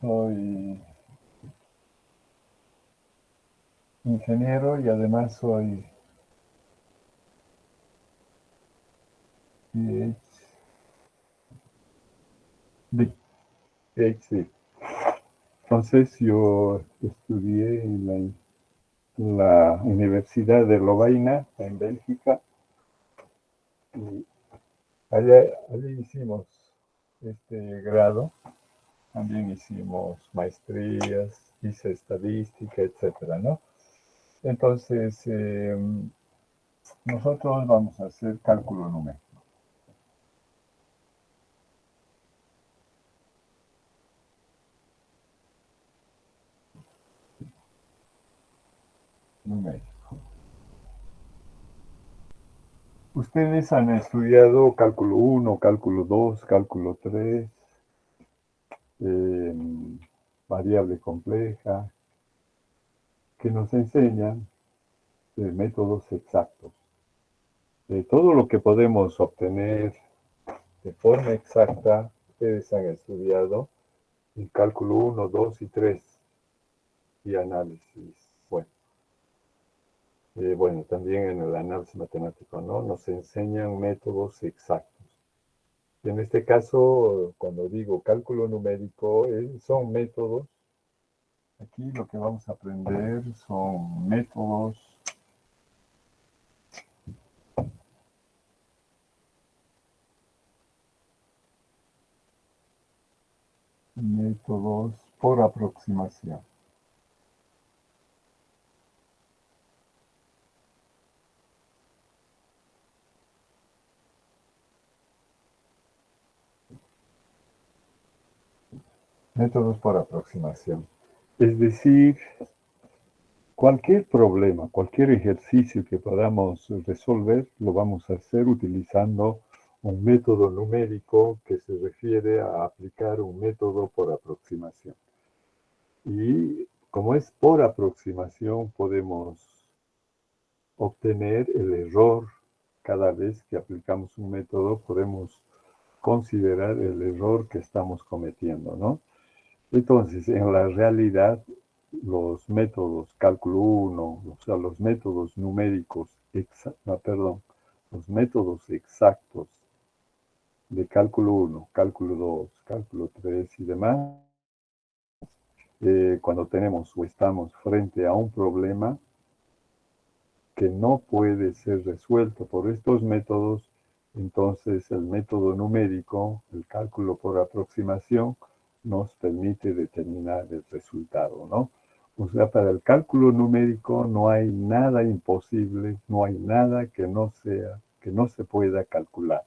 soy ingeniero y además soy PhD. Entonces yo estudié en la Universidad de Lovaina, en Bélgica, y allí hicimos este grado. También hicimos maestrías, hice estadística, etcétera, ¿no? Entonces, nosotros vamos a hacer cálculo numérico. Ustedes han estudiado cálculo 1, cálculo 2, cálculo 3, eh, variable compleja, que nos enseñan métodos exactos. Todo lo que podemos obtener de forma exacta, ustedes han estudiado en cálculo 1, 2 y 3 y análisis. Bueno, también en el análisis matemático, ¿no? Nos enseñan métodos exactos. Y en este caso, cuando digo cálculo numérico, son métodos. Aquí lo que vamos a aprender son métodos por aproximación. Métodos por aproximación. Es decir, cualquier problema, cualquier ejercicio que podamos resolver, lo vamos a hacer utilizando un método numérico que se refiere a aplicar un método por aproximación. Y como es por aproximación, podemos obtener el error. Cada vez que aplicamos un método, podemos considerar el error que estamos cometiendo, ¿no? Entonces, en la realidad, los métodos cálculo 1, o sea, los métodos numéricos, los métodos exactos de cálculo 1, cálculo 2, cálculo 3 y demás, cuando tenemos o estamos frente a un problema que no puede ser resuelto por estos métodos, entonces el método numérico, el cálculo por aproximación, nos permite determinar el resultado, ¿no? O sea, para el cálculo numérico no hay nada imposible, no hay nada que no se pueda calcular.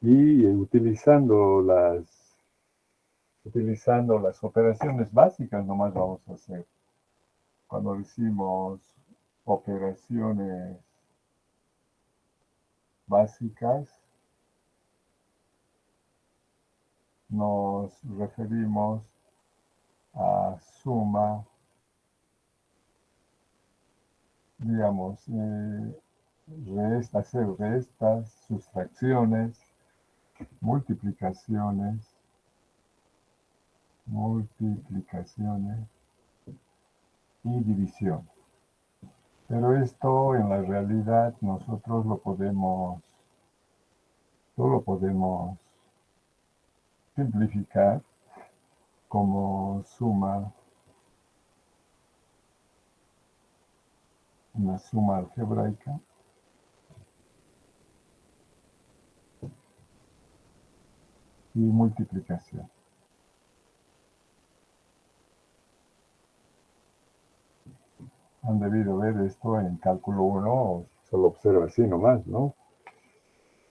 Y utilizando las operaciones básicas nomás vamos a hacer. Cuando decimos operaciones básicas, nos referimos a suma, digamos, hacer restas, sustracciones, multiplicaciones y división. Pero esto en la realidad nosotros lo podemos simplificar como una suma algebraica y multiplicación. Han debido ver esto en cálculo 1, solo observa así nomás, ¿no?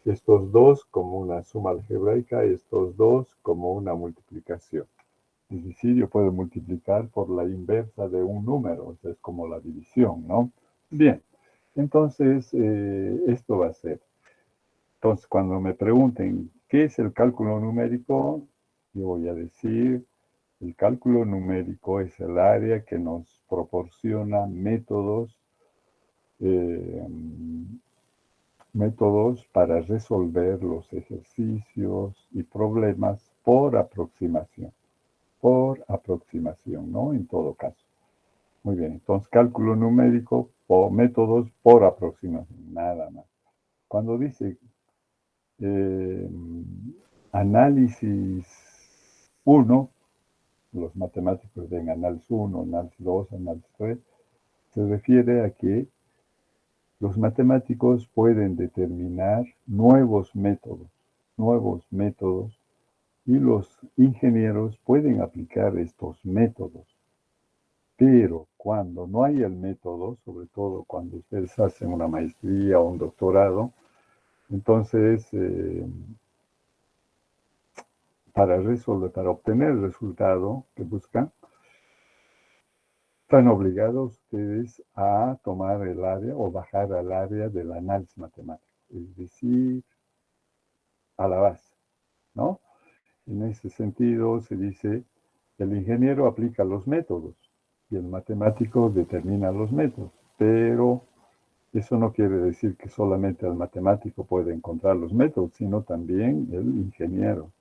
Estos dos como una suma algebraica y estos dos como una multiplicación. Es decir, yo puedo multiplicar por la inversa de un número, o sea, es como la división, ¿no? Bien, entonces esto va a ser. Entonces, cuando me pregunten qué es el cálculo numérico, yo voy a decir, el cálculo numérico es el área que nos proporciona métodos para resolver los ejercicios y problemas por aproximación. por aproximación, ¿no? En todo caso. Muy bien, entonces cálculo numérico o métodos por aproximación, nada más. Cuando dice eh, análisis 1, los matemáticos ven análisis 1, análisis 2, análisis 3, se refiere a que los matemáticos pueden determinar nuevos métodos, y los ingenieros pueden aplicar estos métodos. Pero cuando no hay el método, sobre todo cuando ustedes hacen una maestría o un doctorado, entonces para obtener el resultado que buscan, están obligados ustedes a tomar el área o bajar al área del análisis matemático, es decir, a la base, ¿no? En ese sentido se dice, el ingeniero aplica los métodos y el matemático determina los métodos, pero eso no quiere decir que solamente el matemático puede encontrar los métodos, sino también el ingeniero,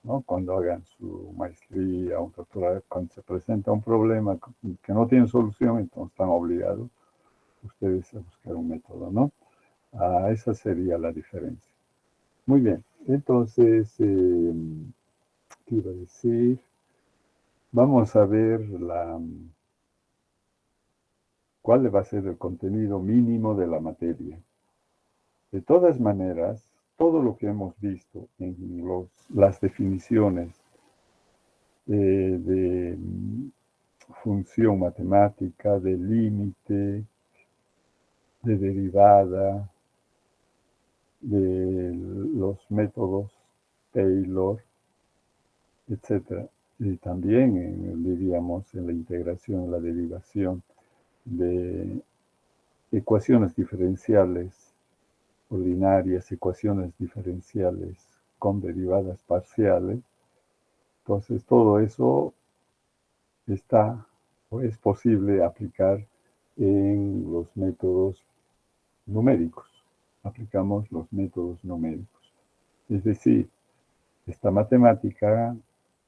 ¿no? Cuando hagan su maestría o un doctorado, cuando se presenta un problema que no tiene solución, entonces están obligados ustedes a buscar un método, ¿no? Esa sería la diferencia. Muy bien, entonces, ¿qué iba a decir? Vamos a ver cuál va a ser el contenido mínimo de la materia. De todas maneras, todo lo que hemos visto en las definiciones de función matemática, de límite, de derivada, de los métodos Taylor, etc. Y también, diríamos, en la integración, la derivación de ecuaciones diferenciales ordinarias, ecuaciones diferenciales con derivadas parciales. Entonces, todo eso está o es posible aplicar en los métodos numéricos. Aplicamos los métodos numéricos. Es decir, esta matemática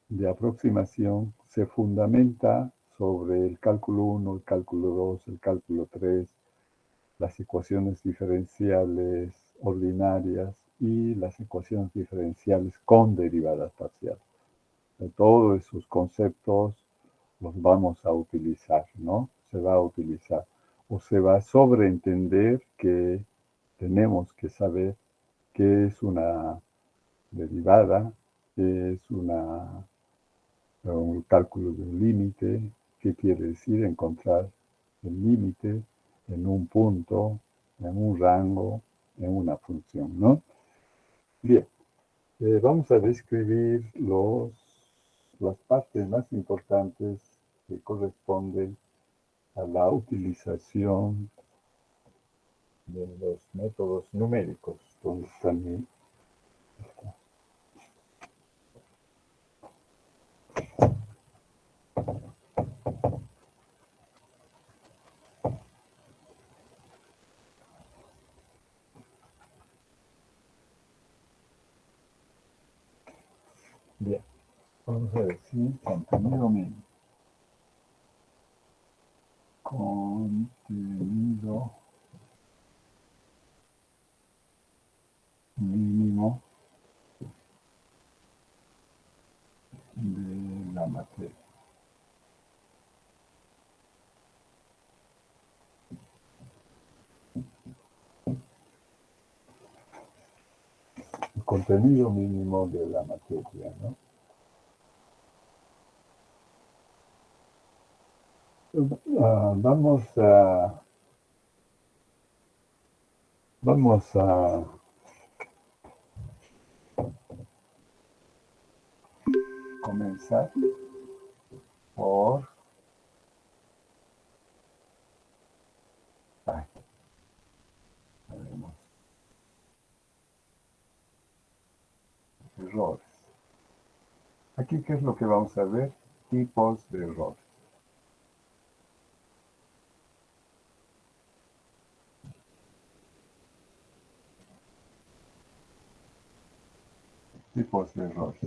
de aproximación se fundamenta sobre el cálculo 1, el cálculo 2, el cálculo 3, las ecuaciones diferenciales ordinarias y las ecuaciones diferenciales con derivadas parciales. De todos esos conceptos los vamos a utilizar, ¿no? Se va a utilizar o se va a sobreentender que tenemos que saber qué es una derivada, qué es un cálculo de un límite, qué quiere decir encontrar el límite en un punto, en un rango, en una función, ¿no? Bien, vamos a describir las partes más importantes que corresponden a la utilización de los métodos numéricos. ¿Dónde está mi? Bien, vamos a decir contenido mínimo. Contenido mínimo de la materia. El contenido mínimo de la materia, ¿no? Vamos a comenzar por errores. Aquí, ¿qué es lo que vamos a ver? Tipos de errores. Tipos de errores.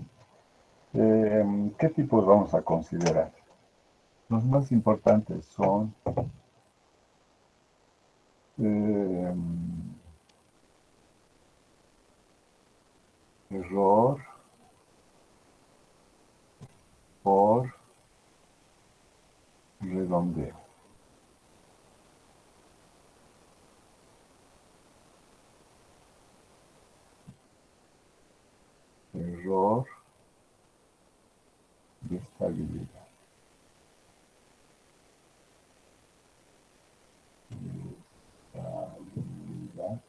¿Qué tipos vamos a considerar? Los más importantes son eh, error por redondeo. Error de estabilidad. Estabilidad.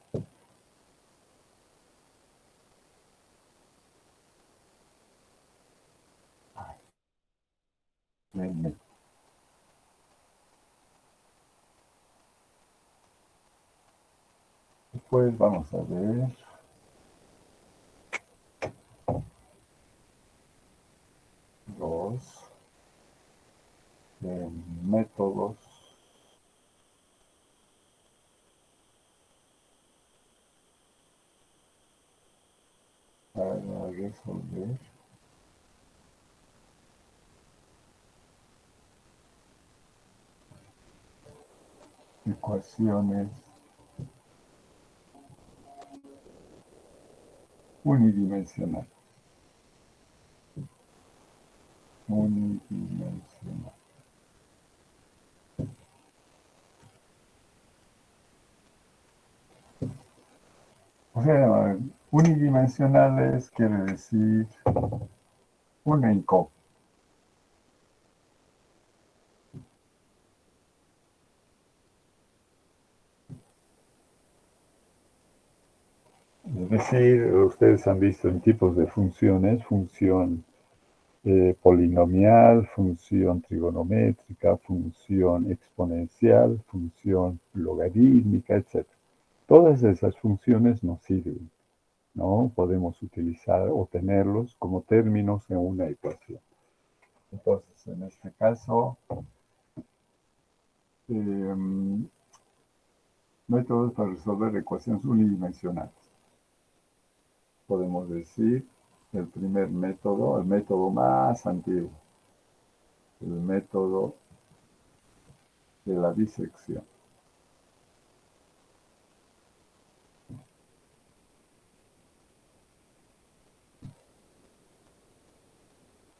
Después vamos a ver los métodos para resolver ecuaciones unidimensionales. Unidimensional. O sea, unidimensionales quiere decir una incógnita. Es decir, ustedes han visto en tipos de funciones, función polinomial, función trigonométrica, función exponencial, función logarítmica, etc. Todas esas funciones nos sirven, ¿no? Podemos utilizar o tenerlos como términos en una ecuación. Entonces, en este caso, métodos para resolver ecuaciones unidimensionales. Podemos decir el primer método, el método más antiguo, el método de la disección.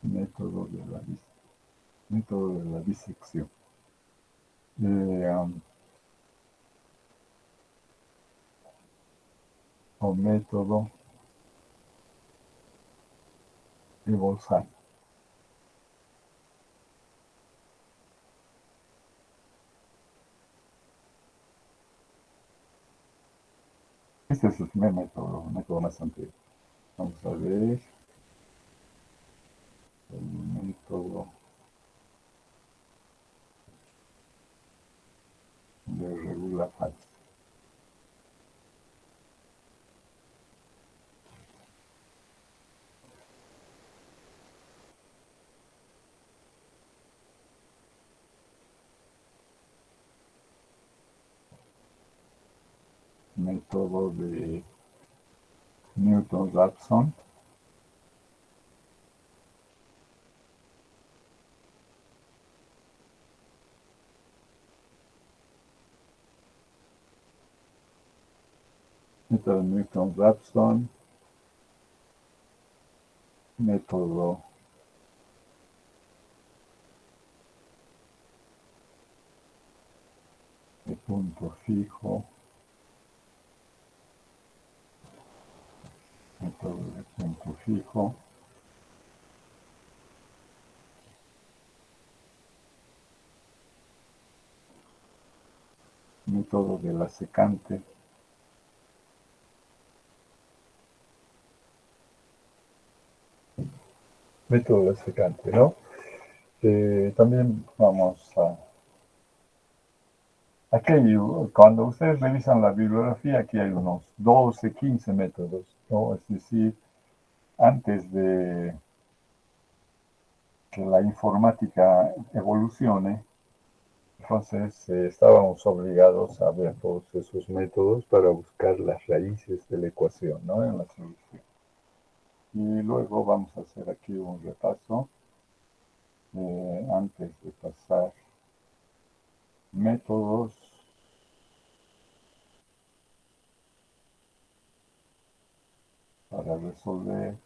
Método de la disección. O método de Bolzano. Este es el primer método, el método más antiguo. Vamos a ver el método de regula falsa. Método de Newton-Raphson. Método de Newton-Raphson. Método de punto fijo. Método de punto fijo. Método de la secante. Método de la secante, ¿no? También vamos a... Aquí hay, cuando ustedes revisan la bibliografía, aquí hay unos 12, 15 métodos, ¿no? Es decir, antes de que la informática evolucione, entonces estábamos obligados a ver todos esos métodos para buscar las raíces de la ecuación, ¿no? En la solución. Y luego vamos a hacer aquí un repaso antes de pasar métodos para resolver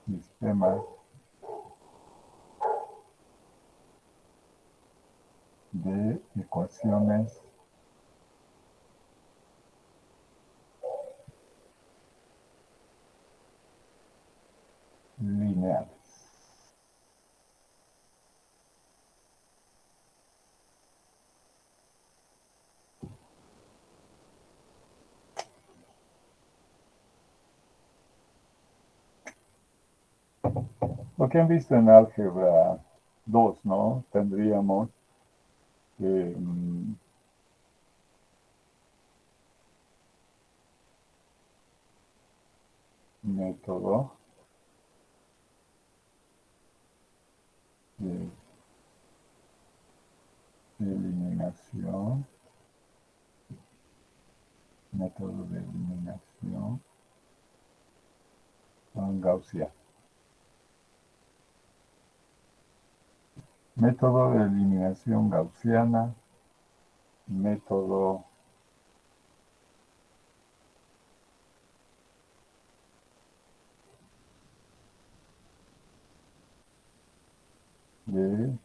sistemas de ecuaciones lineales. Lo que han visto en álgebra 2, ¿no? Tendríamos que método de eliminación, método de eliminación gaussiano. Método de eliminación gaussiana, método de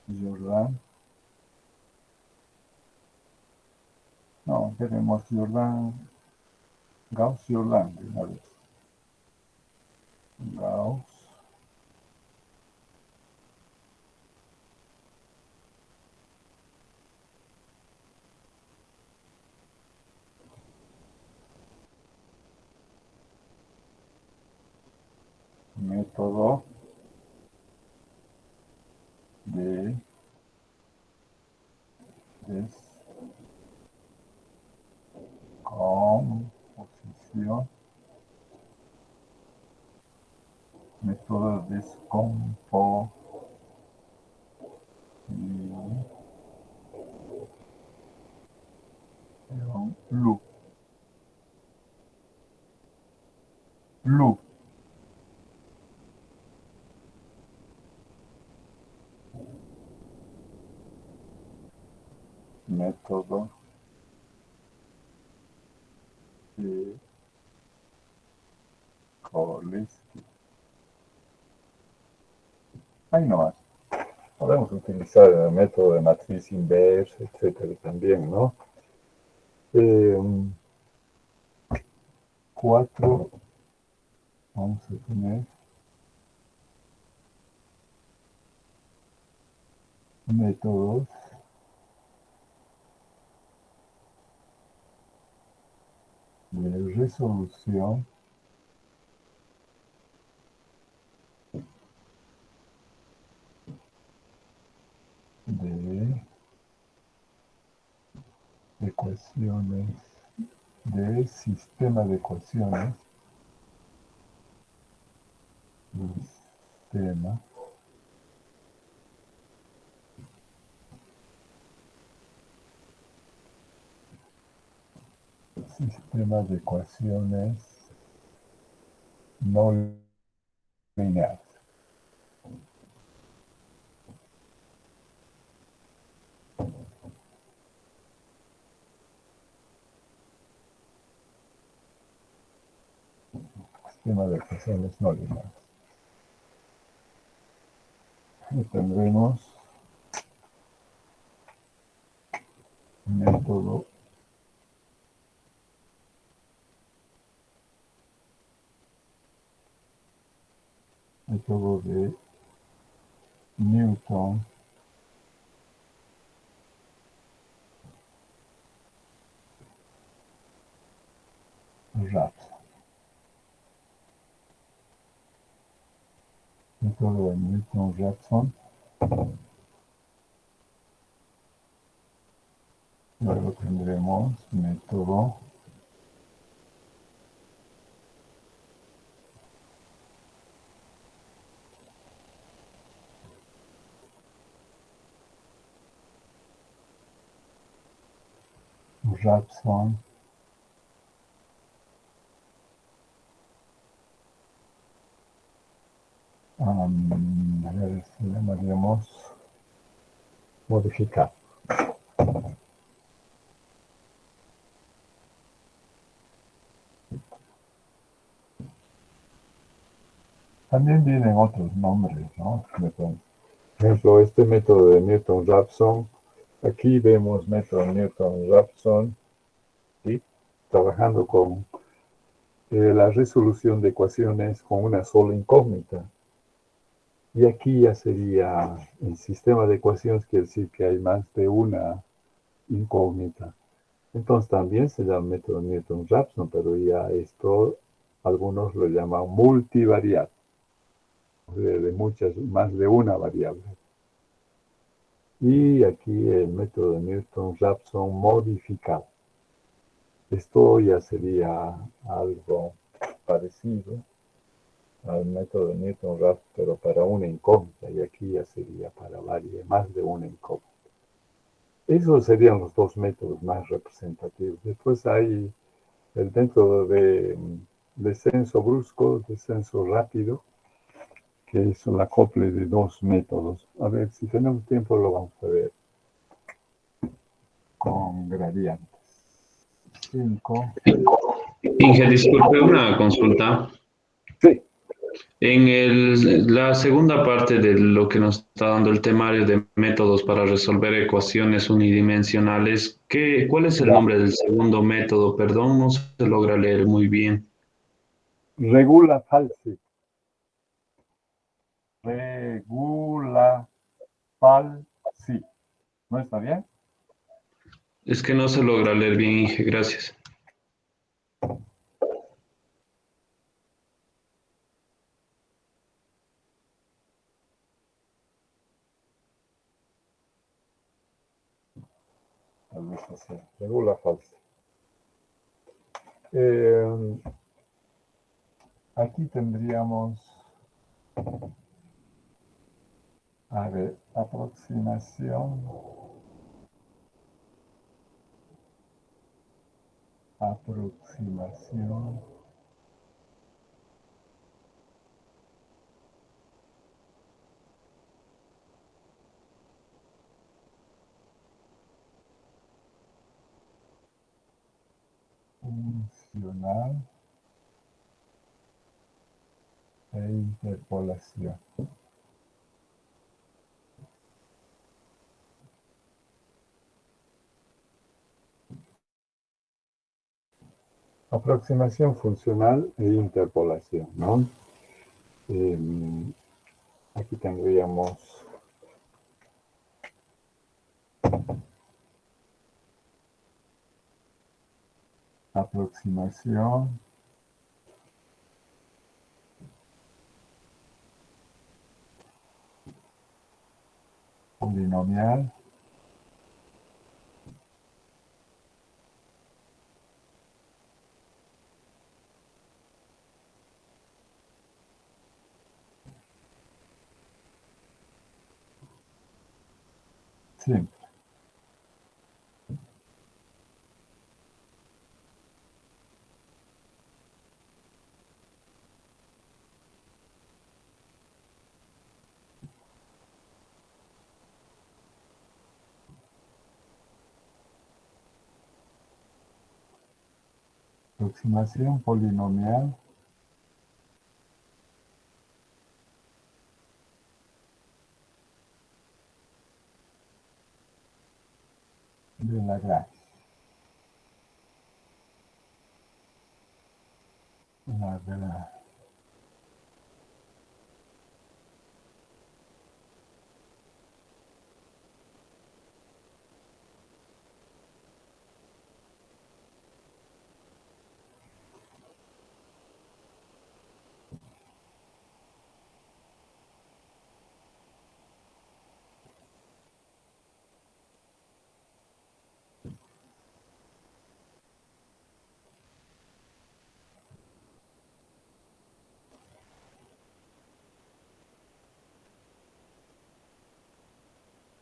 Jordan. No, tenemos Jordan, Gauss-Jordan de una vez. Gauss, método de descomposición, método de descomposición, loop, loop, método de Cholesky. Ahí nomás. Podemos utilizar el método de matriz inversa, etcétera, también, ¿no? 4, vamos a tener métodos de resolución de ecuaciones, de sistema de ecuaciones, sistema de ecuaciones no lineales. Sistema de ecuaciones no lineales. Y tendremos método de Newton Raphson. Método de Newton Raphson. Luego tendremos método Raphson. A ver si le llamaríamos modificar. También vienen otros nombres, ¿no? Por ejemplo, este método de Newton-Raphson, aquí vemos método Newton-Raphson, ¿sí? Trabajando con la resolución de ecuaciones con una sola incógnita. Y aquí ya sería el sistema de ecuaciones, quiere decir que hay más de una incógnita. Entonces también se llama método Newton-Raphson, pero ya esto algunos lo llaman multivariable, de muchas, más de una variable. Y aquí el método de Newton-Raphson modificado. Esto ya sería algo parecido al método de Newton-Raphson, pero para una incógnita, y aquí ya sería para más de una incógnita. Esos serían los dos métodos más representativos. Después hay el método de descenso brusco, descenso rápido, que es un acople de dos métodos. A ver, si tenemos tiempo lo vamos a ver con gradientes. 5. Inge, disculpe una consulta. Sí. En la segunda parte de lo que nos está dando el temario de métodos para resolver ecuaciones unidimensionales, ¿cuál es el Ya. nombre del segundo método? Perdón, no se logra leer muy bien. Regula falsi. Regula falsi. ¿No está bien? Es que no se logra leer bien, Inge, gracias. Tal vez así. Regula falsi. Aquí tendríamos, a ver, aproximación. Aproximación. Funcional e interpolación. Aproximación funcional e interpolación, ¿no? Aquí tendríamos aproximación polinomial simple. Aproximación polinomial de Lagrange. Lagrange.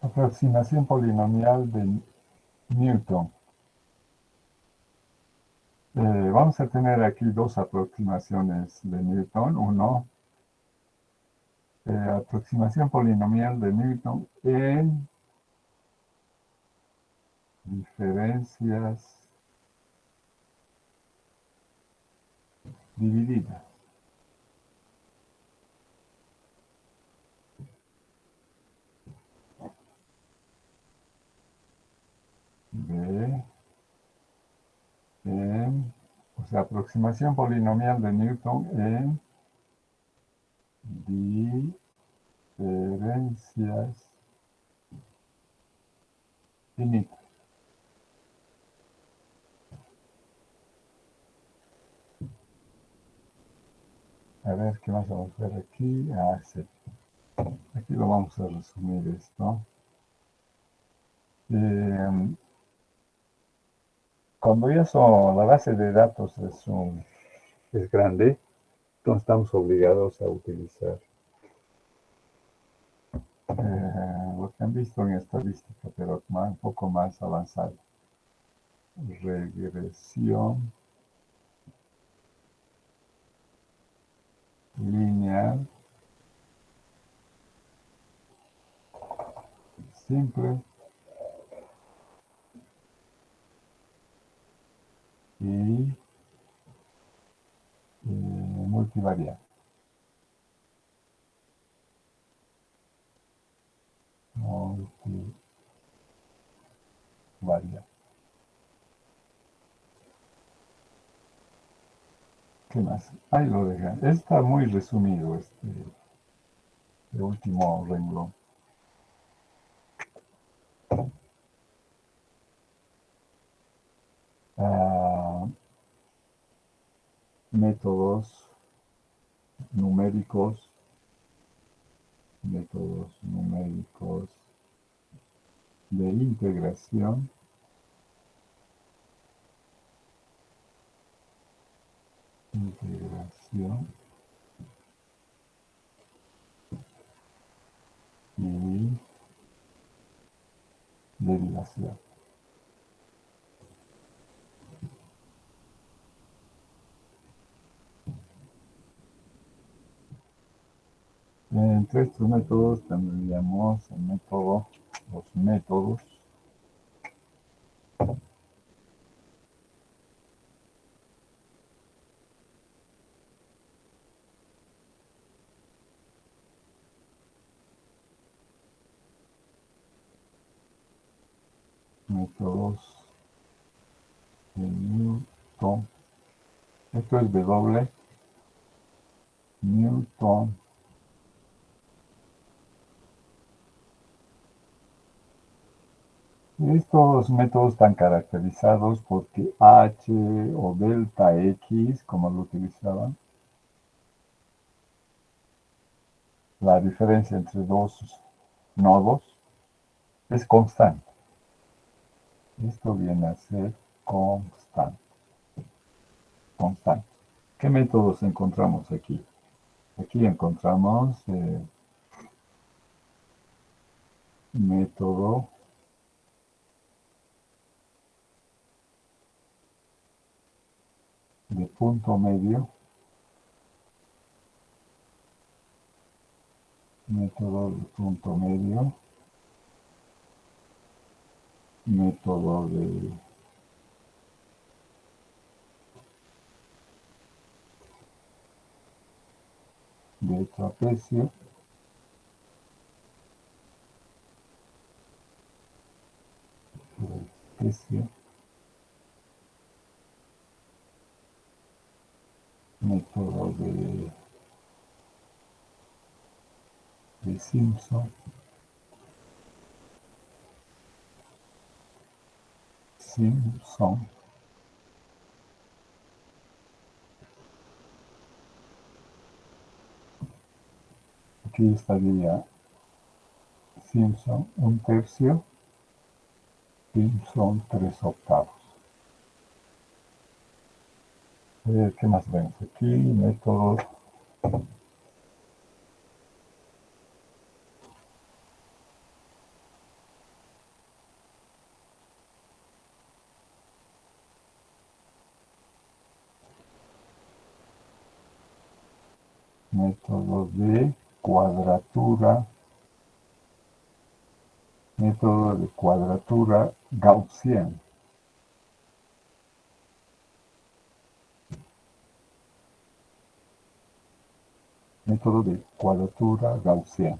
Aproximación polinomial de Newton. Vamos a tener aquí dos aproximaciones de Newton. Uno, aproximación polinomial de Newton en diferencias divididas. De o sea, aproximación polinomial de Newton en diferencias finitas. A ver, ¿qué más vamos a ver aquí? Ah, sí. Aquí lo vamos a resumir esto. Cuando ya la base de datos es grande, entonces estamos obligados a utilizar lo que han visto en estadística, pero un poco más avanzado. Regresión lineal simple y multivariable. Multivariable. ¿Qué más? Ahí lo dejan. Está muy resumido este último renglón. Métodos numéricos de integración y derivación. Entre estos métodos tendríamos los métodos de Newton. Esto es W. Newton. Estos métodos están caracterizados porque H o delta X, como lo utilizaban, la diferencia entre dos nodos es constante. Esto viene a ser constante. ¿Qué métodos encontramos aquí? Aquí encontramos método de punto medio, método de trapecio, método de Simpson, aquí estaría Simpson 1/3, Simpson 3/8. ¿Qué más vemos aquí? Métodos método de cuadratura, gaussiana. Método de cuadratura gaussiana.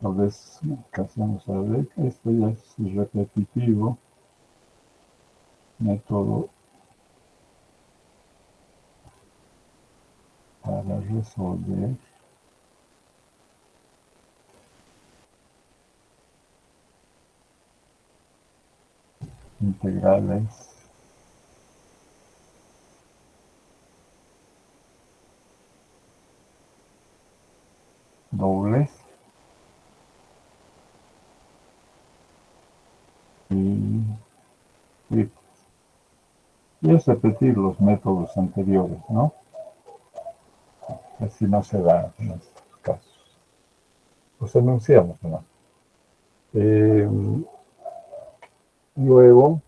Tal vez casi vamos a ver que esto ya es repetitivo. Método para resolver integrales dobles y triples. Y es repetir los métodos anteriores, ¿no? Así no se da en estos casos. Los enunciamos, ¿no? Luego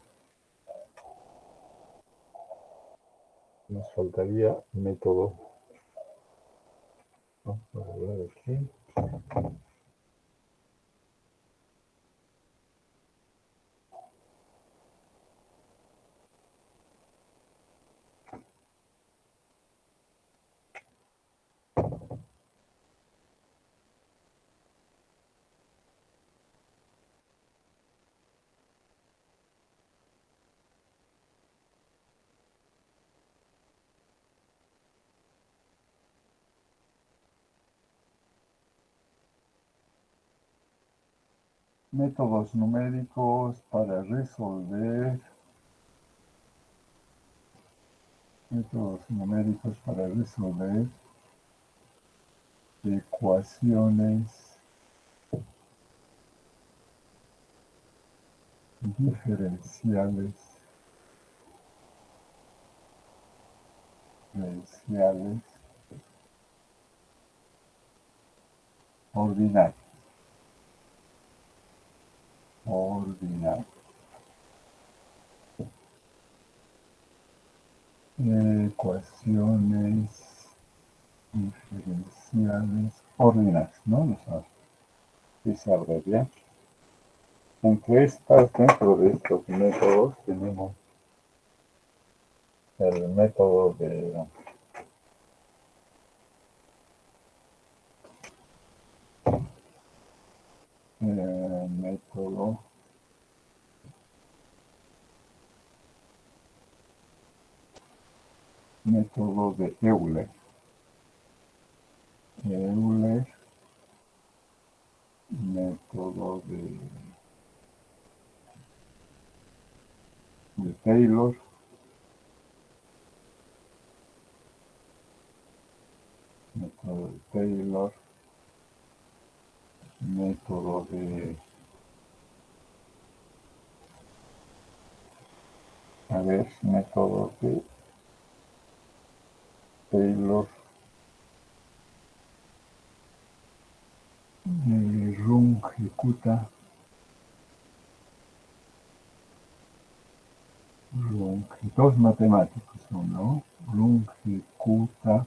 nos faltaría método. Vamos a ver aquí. Métodos numéricos para resolver ecuaciones diferenciales ordinarias. Ecuaciones diferenciales ordinarias, ¿no? Y se abrevia. Dentro de estos métodos tenemos el método de método de Euler. Método de Taylor. Método de Taylor. Método de método de Taylor. Runge-Kutta. Dos matemáticos son, ¿no? Runge-Kutta.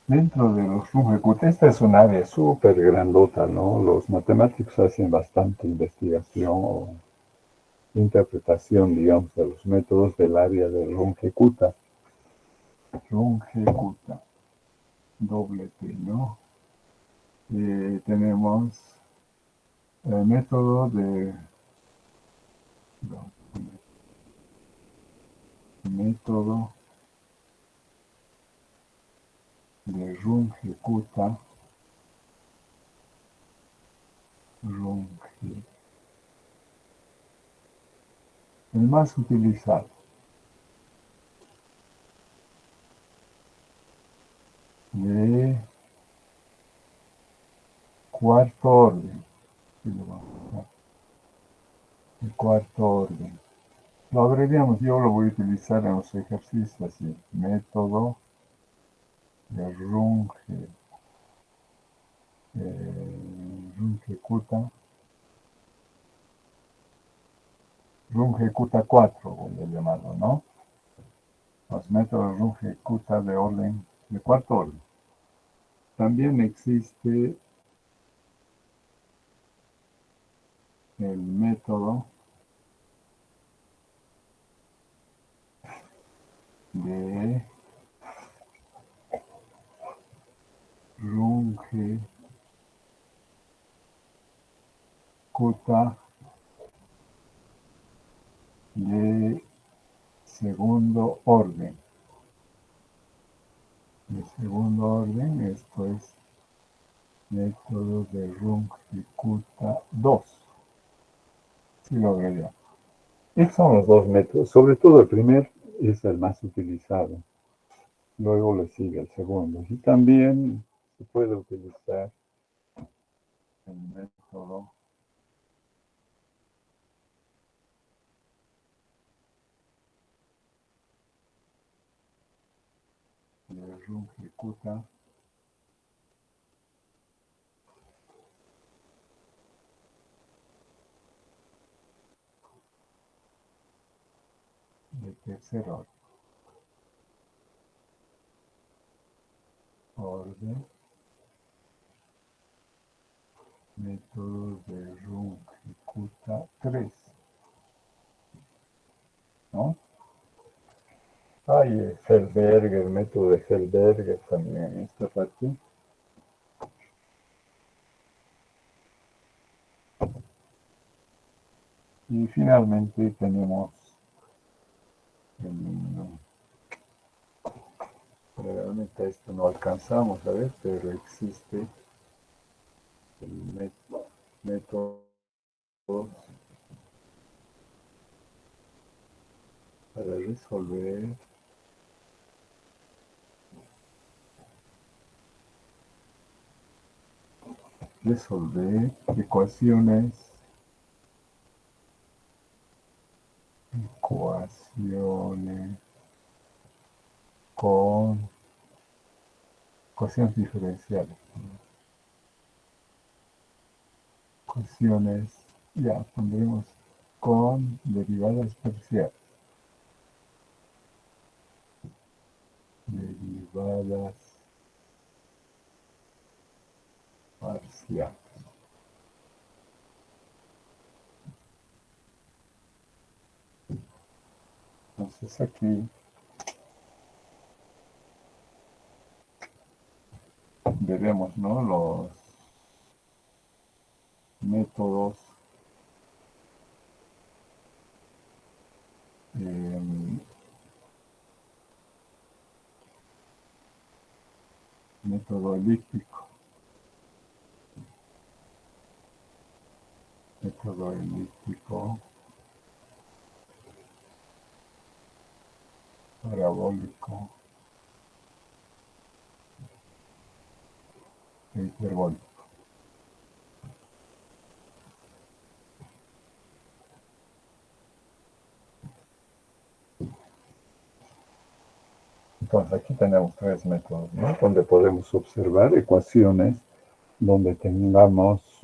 Dentro de los Runge-Kutta, esta es un área súper grandota, ¿no? Los matemáticos hacen bastante investigación o interpretación, digamos, de los métodos del área de Runge-Kutta. Runge-Kutta. Doble T, ¿no? Tenemos el método de Runge-Kutta. El más utilizado. De cuarto orden. El cuarto orden. Lo abreviamos, yo lo voy a utilizar en los ejercicios así. Método de Runge-Kutta. Runge-Kutta 4, voy a llamarlo, ¿no? Los métodos Runge-Kutta de orden, de cuarto orden. También existe el método de Runge-Kutta de segundo orden. De segundo orden, esto es método de Runge-Kutta 2. Sí logré ya. Estos son los dos métodos, sobre todo el primer es el más utilizado. Luego le sigue el segundo. Y también se puede utilizar el método de Runge-Kutta de tercer orden. Método de Runge-Kutta 3. ¿No? Hay Hellberger, el método de Hellberger también en esta parte. Y finalmente tenemos realmente esto no alcanzamos a ver, pero existe el método para resolver ecuaciones con ecuaciones diferenciales. Ecuaciones, ya pondremos con derivadas parciales. Derivadas parciales. Entonces aquí veremos, ¿no?, los métodos método elíptico, parabólico e hiperbólico. Entonces aquí tenemos tres métodos, ¿no?, donde podemos observar ecuaciones donde tengamos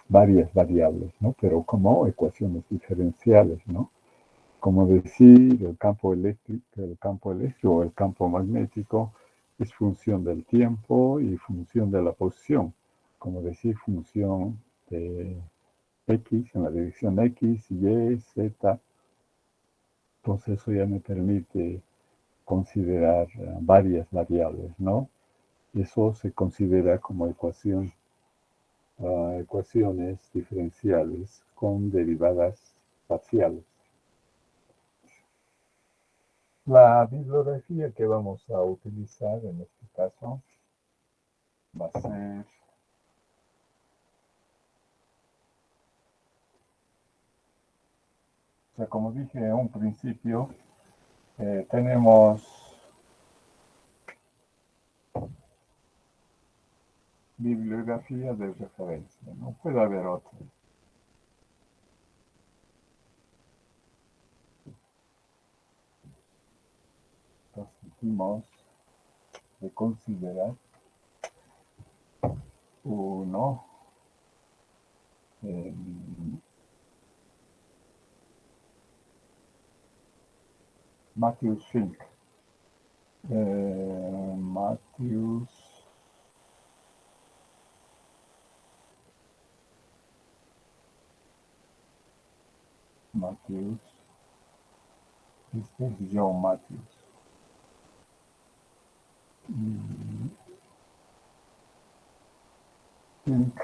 varias variables, ¿no?, pero como ecuaciones diferenciales, ¿no? Como decir, el campo eléctrico o el campo magnético es función del tiempo y función de la posición. Como decir, función de X en la dirección X, Y, Z. Entonces eso ya me permite considerar varias variables, ¿no? Eso se considera como ecuaciones diferenciales con derivadas parciales. La bibliografía que vamos a utilizar en este caso va a ser como dije en un principio, tenemos bibliografía de referencia, no puede haber otra. Entonces dijimos de considerar uno, Matthews Fink. Matthews. Este es John Matthews. Fink.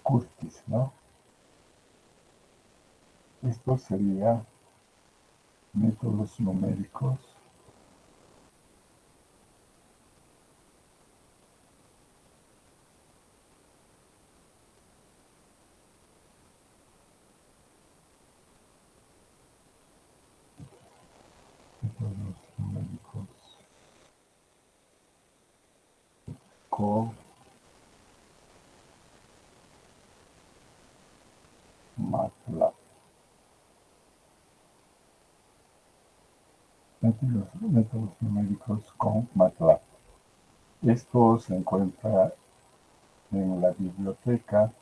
Curtis, ¿no? Esto sería métodos numéricos. Métodos numéricos con MATLAB. Métodos numéricos con MATLAB. Esto se encuentra en la biblioteca.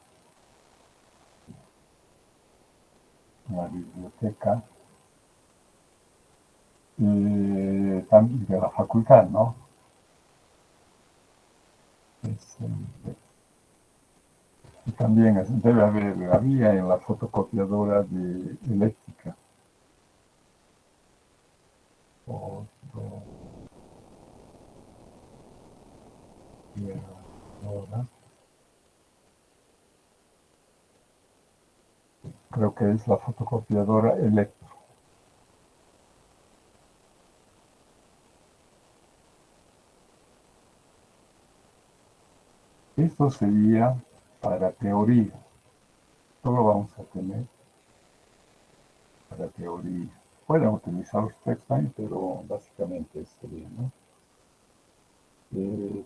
También de la facultad, ¿no? Y también debe haber, había en la fotocopiadora de eléctrica. Ahora, creo que es la fotocopiadora eléctrica. Esto sería para teoría. Solo vamos a tener para teoría. Pueden utilizar los textos ahí, pero básicamente sería, ¿no?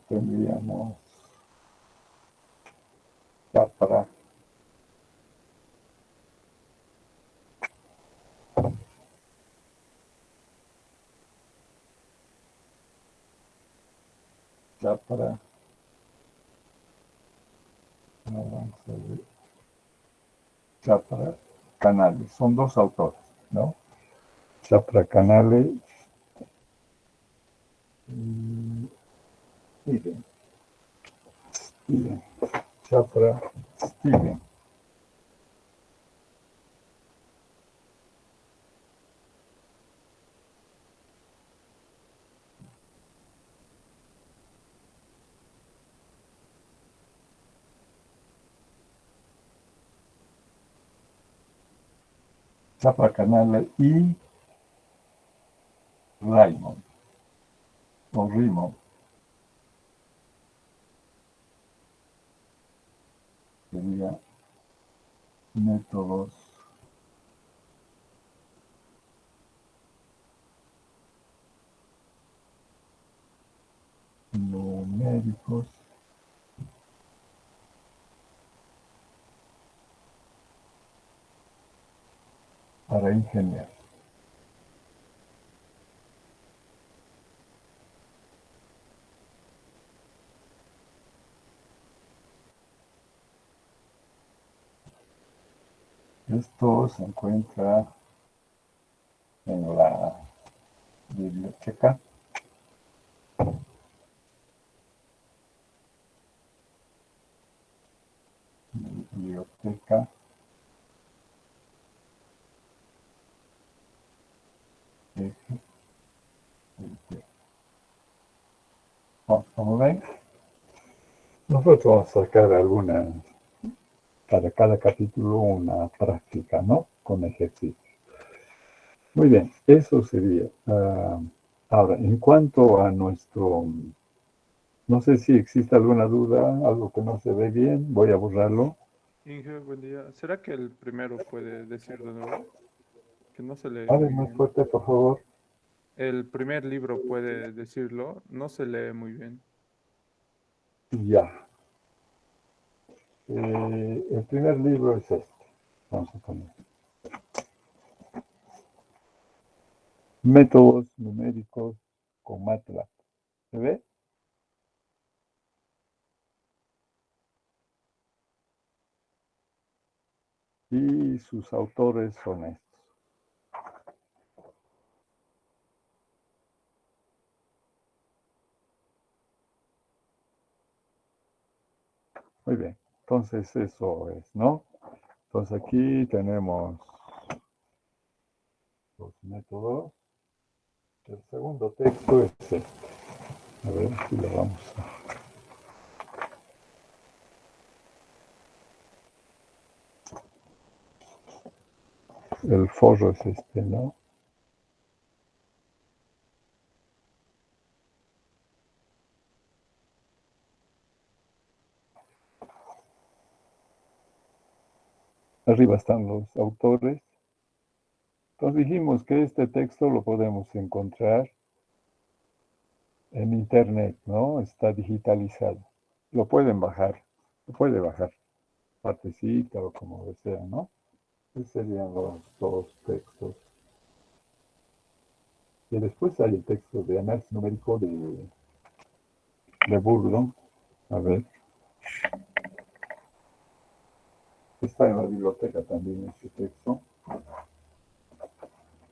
Tendríamos ya para vamos a ver, Chapra Canales. Son dos autores, ¿no? Chapra Canales y Steven. Chapra Steven. Chapra Canales y Raymond. O Raymond. Sería métodos numéricos para ingenieros. Esto se encuentra en la biblioteca. Como ven, nosotros vamos a sacar algunas, para cada capítulo una práctica, ¿no? Con ejercicio. Muy bien, eso sería. Ahora, en cuanto a nuestro, no sé si existe alguna duda, algo que no se ve bien, voy a borrarlo. Inge, buen día. ¿Será que el primero puede decir de nuevo? Que no se lee Hable muy más bien. fuerte, por favor. El primer libro puede decirlo, no se lee muy bien. Ya. El primer libro es este. Vamos a poner. Métodos numéricos con MATLAB. ¿Se ve? y sus autores son estos. Muy bien, entonces eso es, ¿no? Entonces aquí tenemos los métodos. El segundo texto es este. A ver si lo vamos a... El forro es este, ¿no? Arriba están los autores. Entonces dijimos que este texto lo podemos encontrar en internet, ¿no? Está digitalizado. Lo pueden bajar, lo puede bajar, partecita o como desea, ¿no? Esos serían los dos textos. Y después hay el texto de análisis numérico de Burdon. A ver, está en la biblioteca también este texto.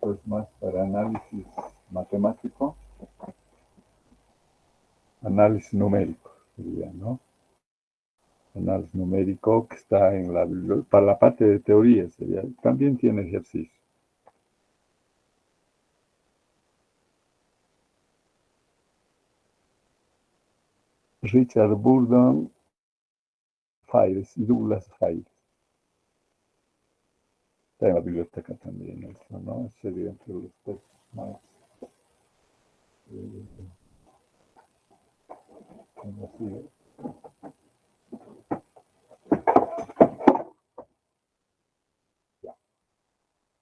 Pues más para análisis matemático, análisis numérico, sería, ¿no? Análisis numérico que está en la biblioteca, para la parte de teoría sería, también tiene ejercicio. Richard Burdon, Files y Douglas Files. Está en la biblioteca también eso, ¿no? Sería entre los textos más conocidos. Ya.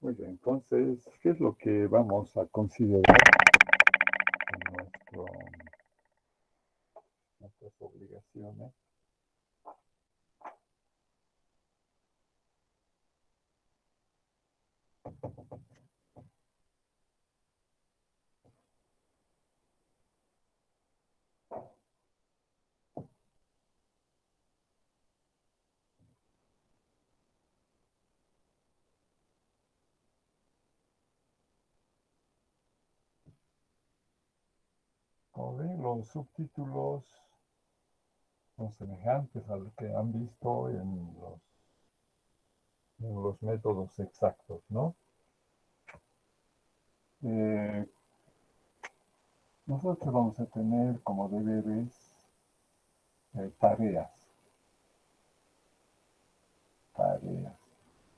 Muy bien, entonces, ¿qué es lo que vamos a considerar en nuestras obligaciones? Como ven, los subtítulos son semejantes a lo que han visto en los métodos exactos, ¿no? Nosotros vamos a tener como deberes tareas.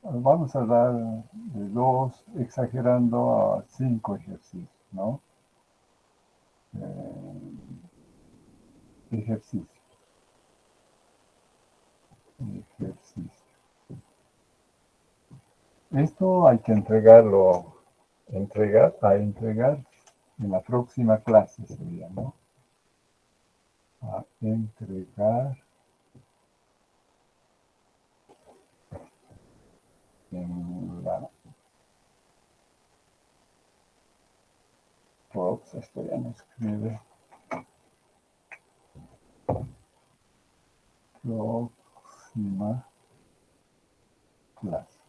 Vamos a dar de 2, exagerando, a 5 ejercicios, ¿no? Ejercicio. Esto hay que entregarlo, entregar en la próxima clase sería, ¿no? A entregar en la esto ya no escribe. Próxima clase.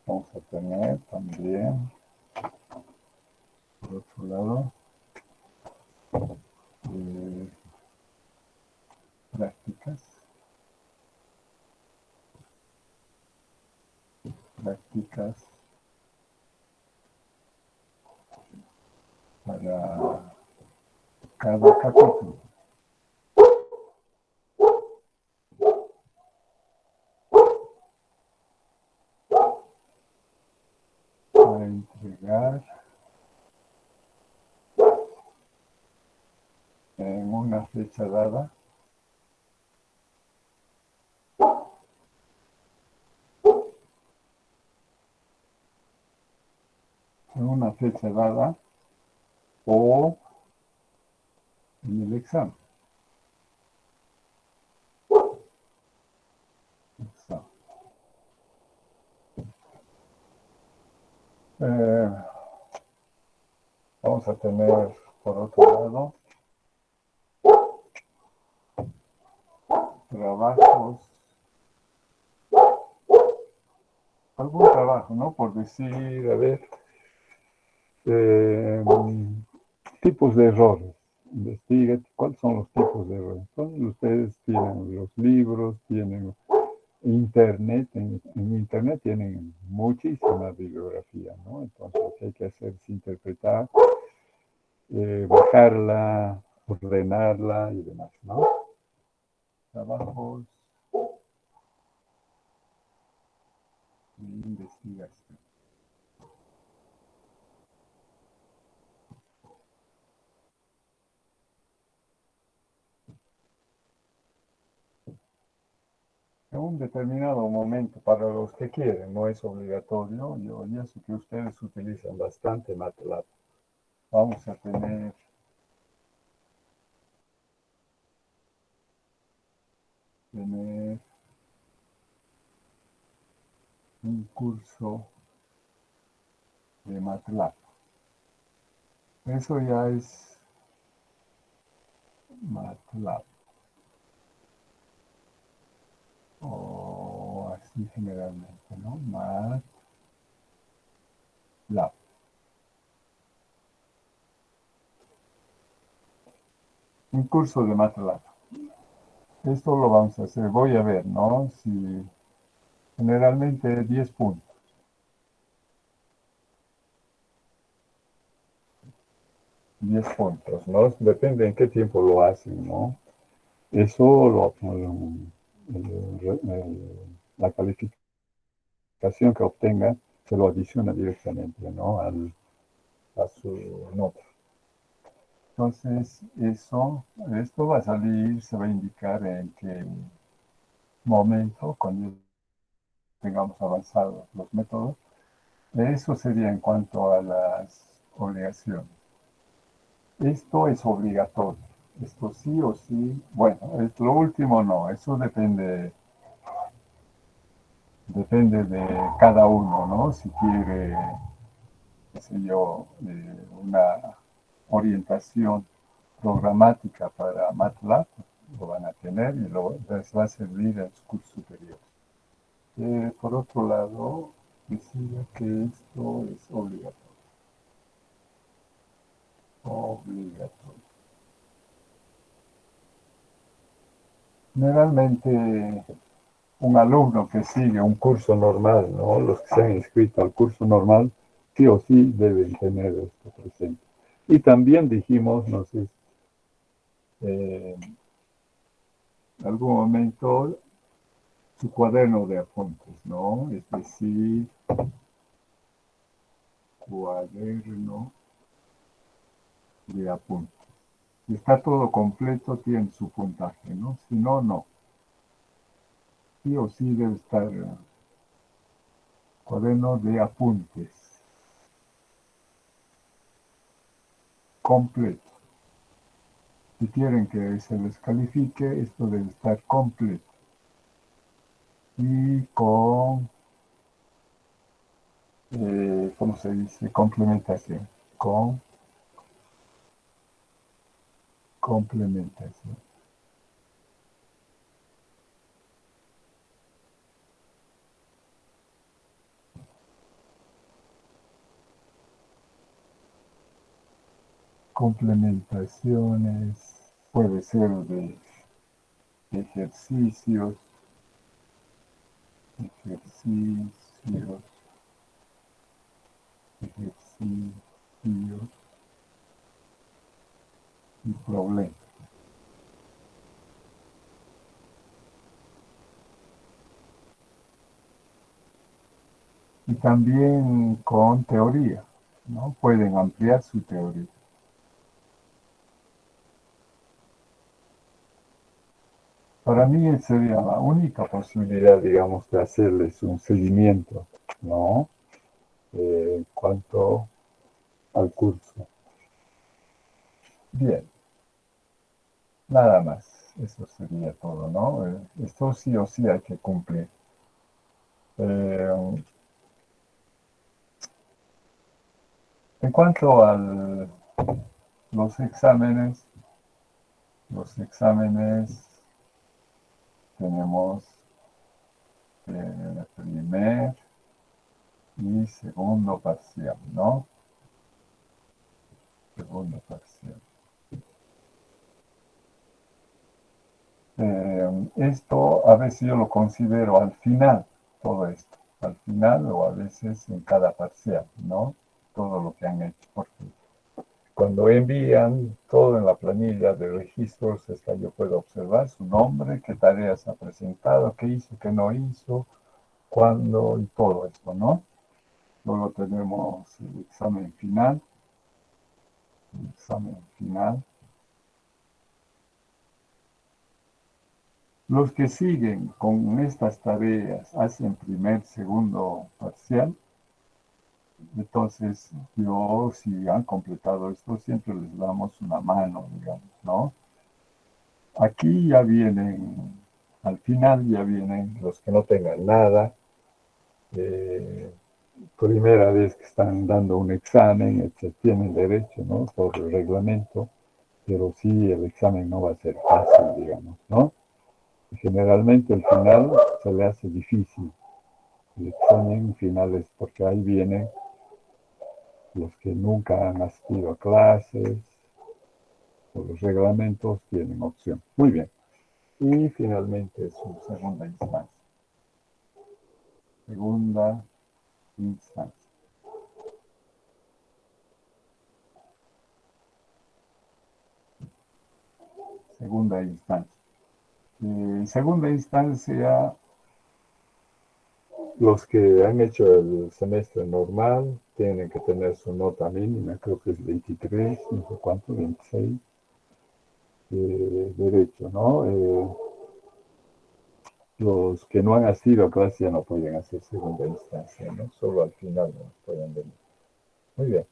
Vamos a tener también, por otro lado, prácticas para cada capítulo. Para entregar en una fecha dada. En una fecha dada o en el examen. Vamos a tener, por otro lado, trabajos algún trabajo, ¿no? Por decir, a ver, eh, tipos de errores. Investigue cuáles son los tipos de errores. Entonces, ustedes tienen los libros, tienen Internet. En Internet tienen muchísima bibliografía, ¿no? Entonces, lo que hay que hacer es interpretar, bajarla, ordenarla y demás, ¿no? Trabajos de investigación. En un determinado momento, para los que quieren, no es obligatorio. Yo ya sé que ustedes utilizan bastante MATLAB. Vamos a tener un curso de MATLAB. Eso ya es MATLAB. O así generalmente, ¿no? MATLAB. Un curso de MATLAB. Esto lo vamos a hacer. Voy a ver, ¿no? Si generalmente 10 puntos. 10 puntos, ¿no? Depende en qué tiempo lo hacen, ¿no? Eso la calificación que obtenga se lo adiciona directamente, ¿no? A su nota. Entonces, esto va a salir, se va a indicar en qué momento, cuando tengamos avanzados los métodos. Eso sería en cuanto a las obligaciones. Esto es obligatorio. Esto sí o sí. Bueno, lo último no. Eso depende de cada uno, ¿no? Si quiere, qué sé yo, una orientación programática para MATLAB, lo van a tener y les va a servir en su curso superior. Por otro lado, decía que esto es obligatorio. Obligatorio. Generalmente, un alumno que sigue un curso normal, ¿no? Los que se han inscrito al curso normal, sí o sí deben tener esto presente. Y también dijimos, no sé, en algún momento, su cuaderno de apuntes, ¿no? Es decir, cuaderno de apuntes. Si está todo completo, tiene su puntaje, ¿no? Si no, no. Sí o sí debe estar cuaderno de apuntes completo. Si quieren que se les califique, esto debe estar completo. Y con, ¿cómo se dice? Complementación. Con complementación. Complementaciones, puede ser de ejercicios, ejercicios, ejercicios y problemas. Y también con teoría, ¿no? Pueden ampliar su teoría. Para mí sería la única posibilidad, digamos, de hacerles un seguimiento, ¿no? En cuanto al curso. Bien, nada más. Eso sería todo, ¿no? Esto sí o sí hay que cumplir. En cuanto a los exámenes tenemos primer y segundo parcial, ¿no? Segundo parcial. Esto a veces yo lo considero al final, todo esto, al final o a veces en cada parcial, ¿no? Todo lo que han hecho, porque cuando envían todo en la planilla de registros, yo puedo observar su nombre, qué tareas ha presentado, qué hizo, qué no hizo, cuándo y todo esto, ¿no? Luego tenemos el examen final. El examen final. Los que siguen con estas tareas hacen primer, segundo parcial. Entonces, si han completado esto, siempre les damos una mano, digamos, ¿no? Aquí ya vienen, al final ya vienen los que no tengan nada. Primera vez que están dando un examen, tienen derecho, ¿no? Por el reglamento, pero sí el examen no va a ser fácil, digamos, ¿no? Generalmente el final se le hace difícil. El examen final es porque ahí vienen los que nunca han asistido a clases, o los reglamentos tienen opción. Muy bien. Y finalmente su segunda instancia. Segunda instancia. Segunda instancia. En segunda instancia, los que han hecho el semestre normal tienen que tener su nota mínima, creo que es 23, no sé cuánto, 26, derecho, ¿no? Los que no han asistido a clase ya no pueden hacer segunda instancia, ¿no? Solo al final no pueden venir. Muy bien.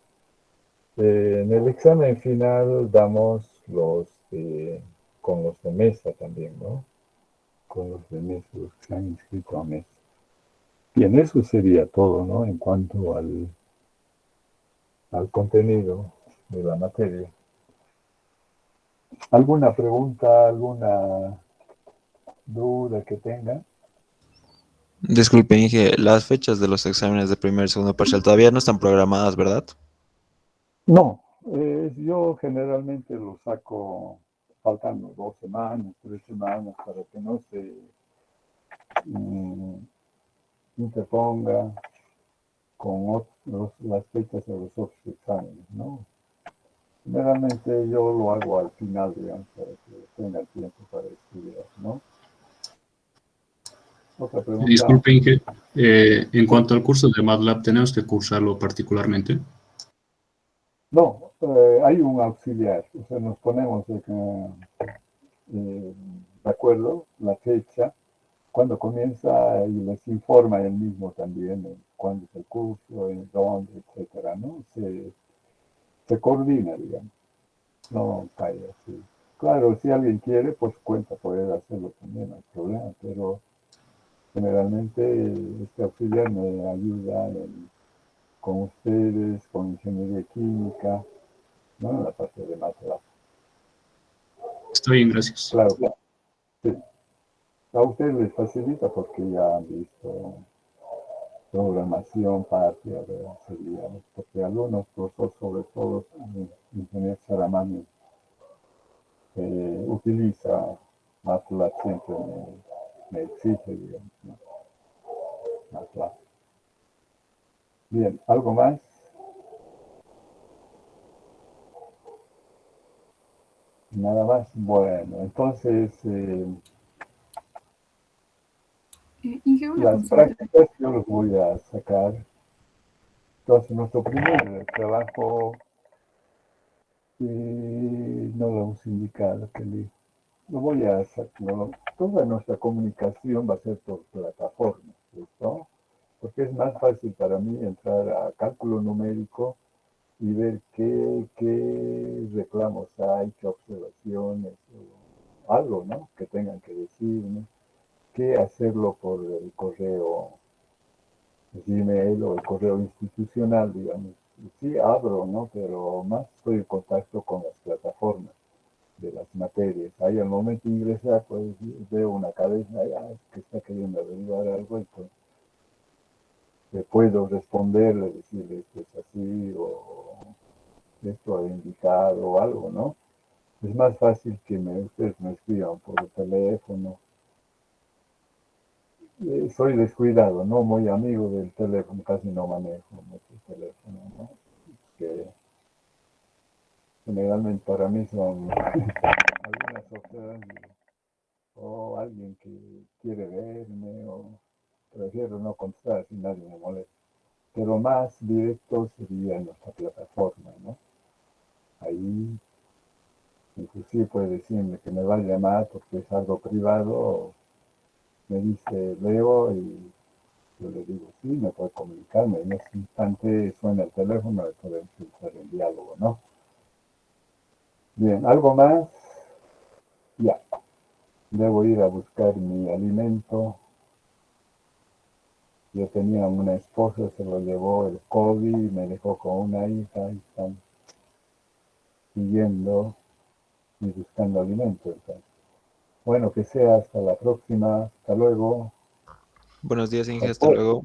En el examen final damos con los de mesa también, ¿no? Con los de mesa, los que se han inscrito a mesa. Bien, eso sería todo, ¿no? En cuanto al contenido de la materia. ¿Alguna pregunta, alguna duda que tengan? Disculpe, Inge, las fechas de los exámenes de primer y segundo parcial todavía no están programadas, ¿verdad? No, yo generalmente lo saco faltando 2 semanas, 3 semanas, para que no se mm, interponga con las fechas de los otros exámenes, ¿no? Generalmente yo lo hago al final, digamos, para que tenga tiempo para estudiar, ¿no? Otra pregunta. Disculpe, Inge, en cuanto al curso de MATLAB, ¿tenemos que cursarlo particularmente? No, hay un auxiliar, o sea, nos ponemos de acuerdo la fecha, cuando comienza y les informa él mismo también cuándo es el curso, en dónde, etcétera, ¿no? Se coordina, digamos, no cae así. Claro, si alguien quiere, pues cuenta poder hacerlo también, no hay problema, pero generalmente este auxiliar me ayuda con ustedes, con ingeniería química, ¿no? En la parte de MATLAB. Está bien, gracias. Claro, claro. Sí. A ustedes les facilita porque ya han visto programación patria, sería, porque algunos profesores, sobre todo el ingeniero Saramani, utiliza MATLAB, siempre me exige, digamos, ¿no? MATLAB. Bien, ¿algo más? Nada más. Bueno, entonces Inge, una las consulta. prácticas yo los voy a sacar. Entonces nuestro primer trabajo no lo hemos indicado, que lo voy a sacar. Toda nuestra comunicación va a ser por plataforma, ¿listo? Porque es más fácil para mí entrar a cálculo numérico y ver qué reclamos hay, qué observaciones, o algo, ¿no? Que tengan que decirme, que hacerlo por el correo Gmail o el correo institucional, digamos. Sí abro, ¿no? Pero más estoy en contacto con las plataformas de las materias. Ahí al momento de ingresar, pues veo una cabeza que está queriendo averiguar algo y pues que puedo responderle, decirle esto es así o esto ha indicado o algo, ¿no? Es más fácil que ustedes me escriban por el teléfono. Soy descuidado, no muy amigo del teléfono, casi no manejo mucho el teléfono, ¿no? Que generalmente para mí son algunas ofertas o alguien que quiere verme o prefiero no contestar si nadie me molesta. Pero más directo sería en nuestra plataforma, ¿no? Ahí inclusive puede decirme que me va a llamar porque es algo privado, o me dice Leo y yo le digo sí, me puede comunicarme. En ese instante suena el teléfono y podemos entrar en diálogo, ¿no? Bien, ¿algo más? Ya. Debo ir a buscar mi alimento. Yo tenía una esposa, se lo llevó el COVID, me dejó con una hija y están siguiendo y buscando alimento. Entonces. Bueno, que sea hasta la próxima. Hasta luego. Buenos días, Inge, hasta luego.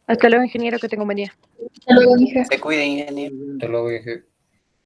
Hasta luego, ingeniero, que tenga un buen día. Hasta luego, Inge. Se cuida, ingeniero. Hasta luego, Inge.